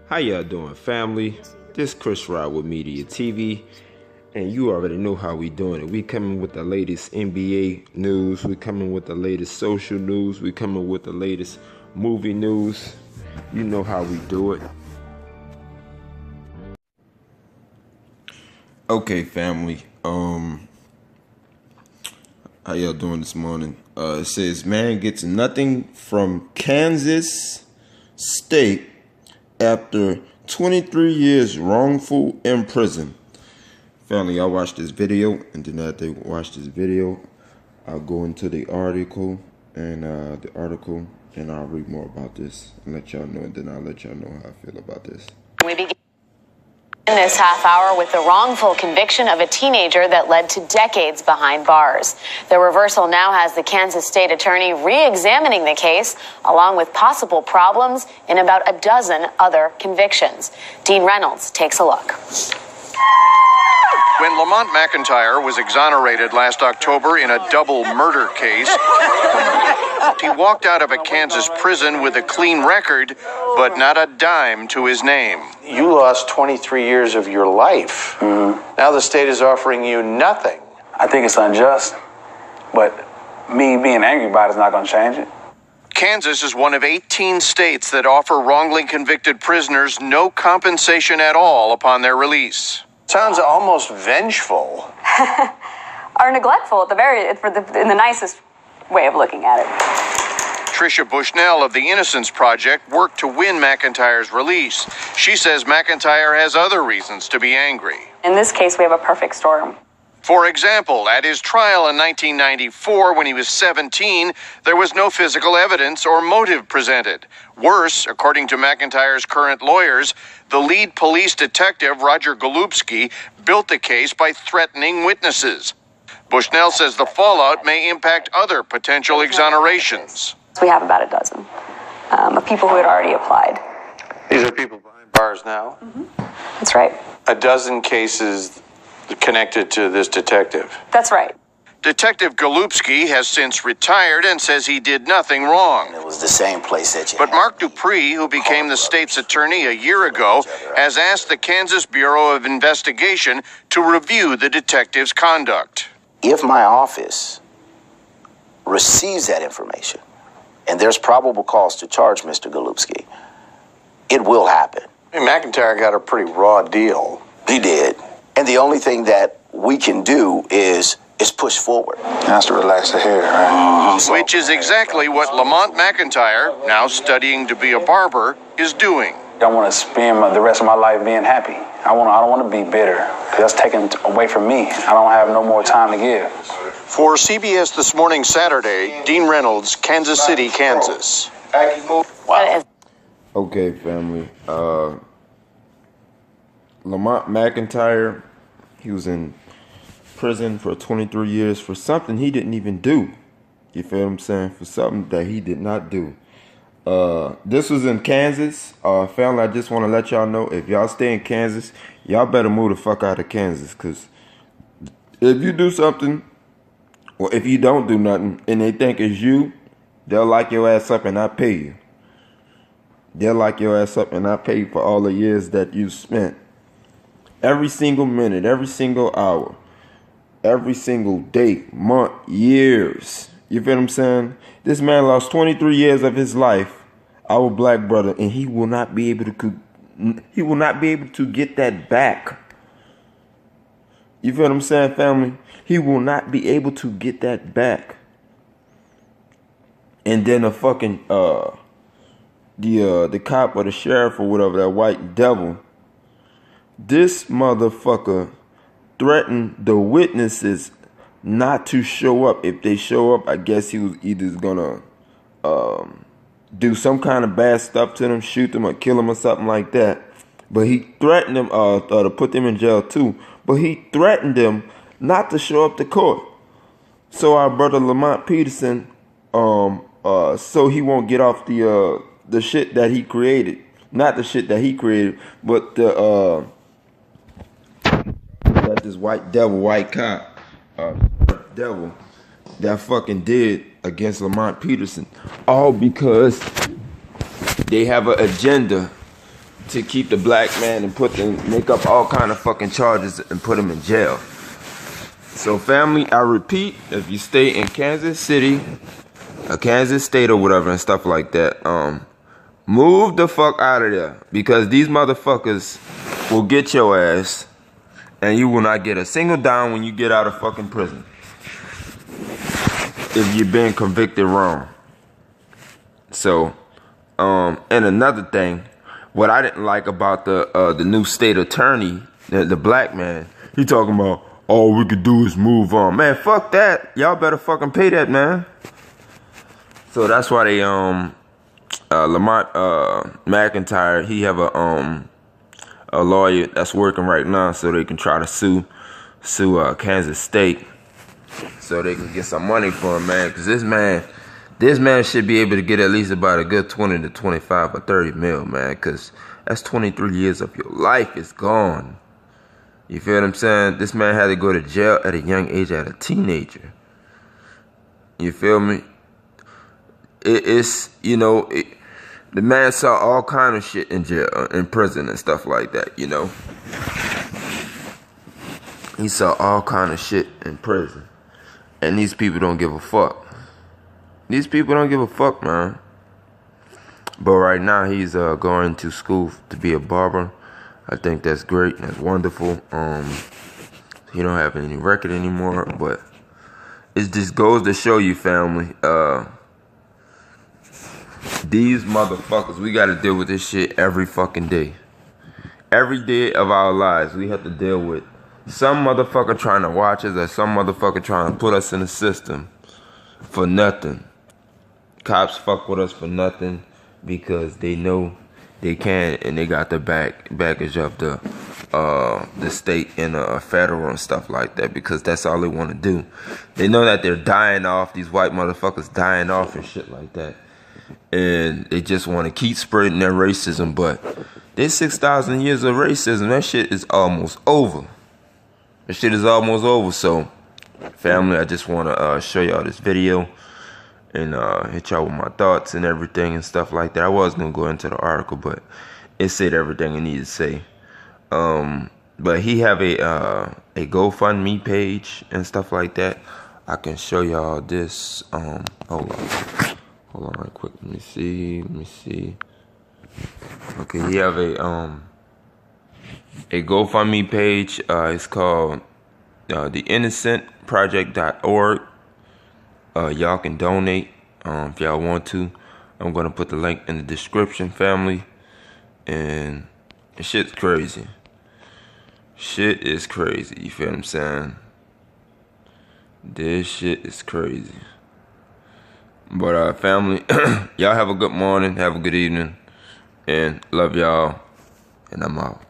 How y'all doing, family? This Chris Rod with Media TV, and you already know how we doing it. We coming with the latest NBA news. We coming with the latest social news. We coming with the latest movie news. You know how we do it. Okay, family. How y'all doing this morning? It says man gets nothing from Kansas State after 23 years wrongful in prison. Family, I watched this video, and then after I watch this video, I'll go into the article and I'll read more about this and let y'all know, and then I'll let y'all know how I feel about this. We begin this half hour with the wrongful conviction of a teenager that led to decades behind bars. The reversal now has the Kansas State attorney re-examining the case, along with possible problems in about a dozen other convictions. Dean Reynolds takes a look. When Lamonte MCintyre was exonerated last October in a double murder case, he walked out of a Kansas prison with a clean record, but not a dime to his name. You lost 23 years of your life. Now the state is offering you nothing. I think it's unjust, but me being angry about it is not going to change it. Kansas is one of 18 states that offer wrongly convicted prisoners no compensation at all upon their release. Sounds almost vengeful. Or neglectful, in the nicest way of looking at it. Tricia Bushnell of the Innocence Project worked to win MCintyre's release. She says MCintyre has other reasons to be angry. In this case, we have a perfect storm. For example, at his trial in 1994, when he was 17, there was no physical evidence or motive presented. Worse, according to MCintyre's current lawyers, the lead police detective, Roger Golubski, built the case by threatening witnesses. Bushnell says the fallout may impact other potential exonerations. We have about a dozen of people who had already applied. These are people behind bars now? That's right. A dozen cases connected to this detective. That's right. Detective Golubski has since retired and says he did nothing wrong. It was the same place that you But Mark Dupree, who became the state's attorney a year ago, has asked the Kansas Bureau of Investigation to review the detective's conduct. If my office receives that information and there's probable cause to charge Mr. Golubski, it will happen. I mean, MCintyre got a pretty raw deal. He did. And the only thing that we can do is push forward. Has to relax the hair, right? Which is exactly what Lamonte MCintyre, now studying to be a barber, is doing. I want to spend the rest of my life being happy. I don't want to be bitter, because that's taken away from me. I don't have no more time to give. For CBS This Morning Saturday, Dean Reynolds, Kansas City, Kansas. Wow. Okay, family. Lamonte MCintyre, he was in prison for 23 years for something he didn't even do. You feel what I'm saying? For something that he did not do. This was in Kansas. Family, I just want to let y'all know, if y'all stay in Kansas, y'all better move the fuck out of Kansas. Because if you do something, or if you don't do nothing, and they think it's you, they'll lock your ass up and not pay you. They'll lock your ass up and not pay you for all the years that you spent. Every single minute, every single hour, every single day, month, years. You feel what I'm saying? This man lost 23 years of his life, our black brother, and he will not be able to get that back. You feel what I'm saying, family? He will not be able to get that back. And then the fucking the cop or the sheriff or whatever, that white devil, this motherfucker threatened the witnesses not to show up. If they show up, I guess he was either gonna do some kind of bad stuff to them, shoot them or kill them or something like that. But he threatened them to put them in jail too. But he threatened them not to show up to court. So our brother Lamonte Peterson, so he won't get off the shit that he created. Not the shit that he created, but the that this white devil, white cop, devil that fucking did against Lamonte Peterson, all because they have an agenda to keep the black man and make up all kind of fucking charges and put him in jail. So family, I repeat, if you stay in Kansas City, Kansas State or whatever and stuff like that, move the fuck out of there, because these motherfuckers will get your ass and you will not get a single dime when you get out of fucking prison if you've been convicted wrong. So, and another thing, what I didn't like about the new state attorney, the black man, he talking about, all we could do is move on. Man, fuck that. Y'all better fucking pay that, man. So that's why they Lamonte MCintyre, he have a lawyer that's working right now so they can try to sue Kansas State so they can get some money for him, man. Because this man should be able to get at least about a good 20 to 25 or 30 mil, man. Because that's 23 years of your life is gone. You feel what I'm saying? This man had to go to jail at a young age, as a teenager. You feel me? The man saw all kind of shit in jail, in prison and stuff like that, you know. He saw all kind of shit in prison. And these people don't give a fuck. These people don't give a fuck, man. But right now, he's going to school to be a barber. I think that's great. That's wonderful. He don't have any record anymore, but it just goes to show you, family, these motherfuckers, we got to deal with this shit every fucking day. Every day of our lives, we have to deal with some motherfucker trying to watch us or some motherfucker trying to put us in the system for nothing. Cops fuck with us for nothing because they know they can, and they got the baggage of the state and federal and stuff like that, because that's all they want to do. They know that they're dying off, these white motherfuckers dying off and shit like that. And they just want to keep spreading their racism, but there's 6,000 years of racism. That shit is almost over. That shit is almost over. So, family, I just want to show y'all this video and hit y'all with my thoughts and everything and stuff like that. I was going to go into the article, but it said everything it needed to say. But he have a GoFundMe page and stuff like that. I can show y'all this. Hold on right quick. Let me see. Okay, he have a GoFundMe page. It's called theinnocentproject.org. Y'all can donate if y'all want to. I'm gonna put the link in the description, family. And shit's crazy. Shit is crazy. You feel what I'm saying? This shit is crazy. But family, y'all have a good morning, have a good evening, and love y'all, and I'm out.